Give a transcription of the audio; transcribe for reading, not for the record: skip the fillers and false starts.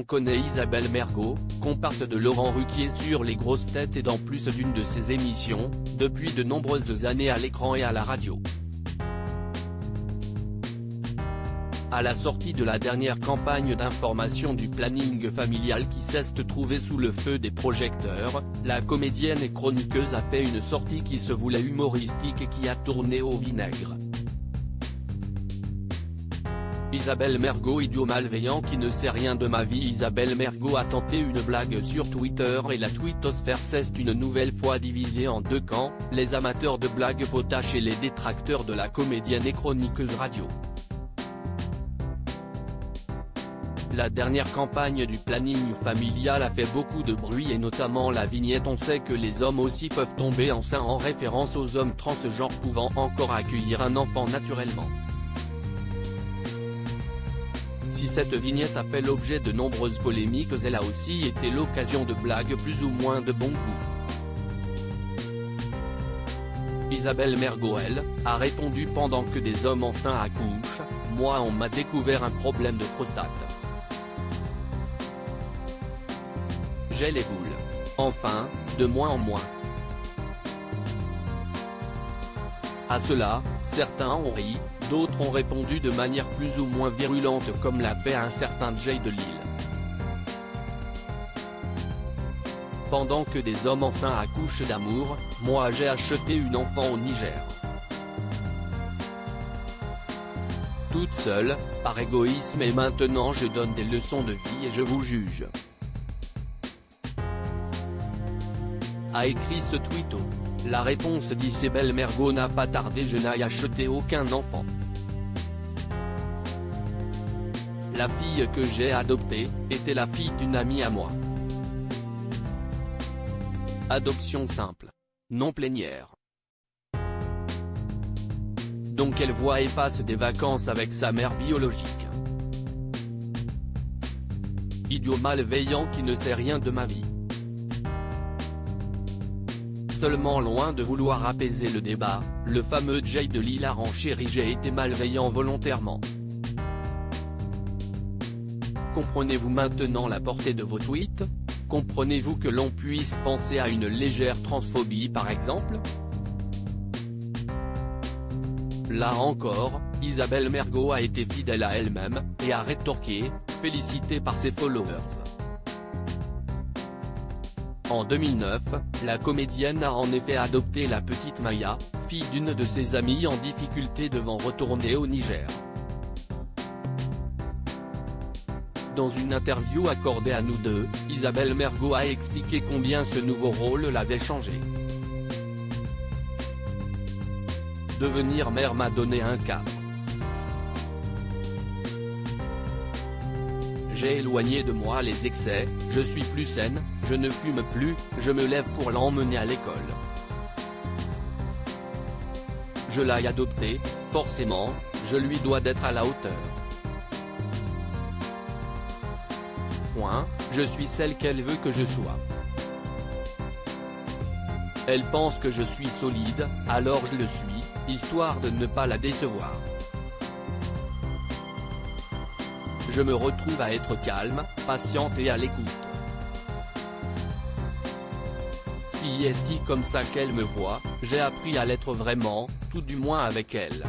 on connaît Isabelle Mergo, comparse de Laurent Ruquier sur Les Grosses Têtes et dans plus d'une de ses émissions, depuis de nombreuses années à l'écran et à la radio. À la sortie de la dernière campagne d'information du planning familial qui s'est trouvée sous le feu des projecteurs, la comédienne et chroniqueuse a fait une sortie qui se voulait humoristique et qui a tourné au vinaigre. Isabelle Mergo, idiot malveillant qui ne sait rien de ma vie. Isabelle Mergo a tenté une blague sur Twitter et la twittosphère s'est une nouvelle fois divisée en deux camps, les amateurs de blagues potaches et les détracteurs de la comédienne et chroniqueuse radio. La dernière campagne du planning familial a fait beaucoup de bruit et notamment la vignette On sait que les hommes aussi peuvent tomber enceintes en référence aux hommes transgenres pouvant encore accueillir un enfant naturellement. Si cette vignette a fait l'objet de nombreuses polémiques, elle a aussi été l'occasion de blagues plus ou moins de bon goût. Isabelle Mergo, elle, a répondu pendant que des hommes enceints accouchent, moi on m'a découvert un problème de prostate. J'ai les boules. Enfin, de moins en moins. À cela, certains ont ri, d'autres ont répondu de manière plus ou moins virulente comme l'a fait un certain Jay de Lille. Pendant que des hommes enceints accouchent d'amour, moi j'ai acheté une enfant au Niger. Toute seule, par égoïsme et maintenant je donne des leçons de vie et je vous juge. A écrit ce tweeto. La réponse d'Isabelle Mergo n'a pas tardé. Je n'ai acheté aucun enfant. La fille que j'ai adoptée, était la fille d'une amie à moi. Adoption simple. Non plénière. Donc elle voit et passe des vacances avec sa mère biologique. Idiot malveillant qui ne sait rien de ma vie. Seulement loin de vouloir apaiser le débat, le fameux Jay de Lille a renchéri j'ai été malveillant volontairement. Comprenez-vous maintenant la portée de vos tweets? Comprenez-vous que l'on puisse penser à une légère transphobie par exemple? Là encore, Isabelle Mergo a été fidèle à elle-même, et a rétorqué, félicitée par ses followers. En 2009, la comédienne a en effet adopté la petite Maya, fille d'une de ses amies en difficulté devant retourner au Niger. Dans une interview accordée à Nous Deux, Isabelle Mergo a expliqué combien ce nouveau rôle l'avait changé. Devenir mère m'a donné un cadre. J'ai éloigné de moi les excès, je suis plus saine, je ne fume plus, je me lève pour l'emmener à l'école. Je l'ai adopté, forcément, je lui dois d'être à la hauteur. Point, je suis celle qu'elle veut que je sois. Elle pense que je suis solide, alors je le suis, histoire de ne pas la décevoir. Je me retrouve à être calme, patiente et à l'écoute. Si est comme ça qu'elle me voit, j'ai appris à l'être vraiment, tout du moins avec elle.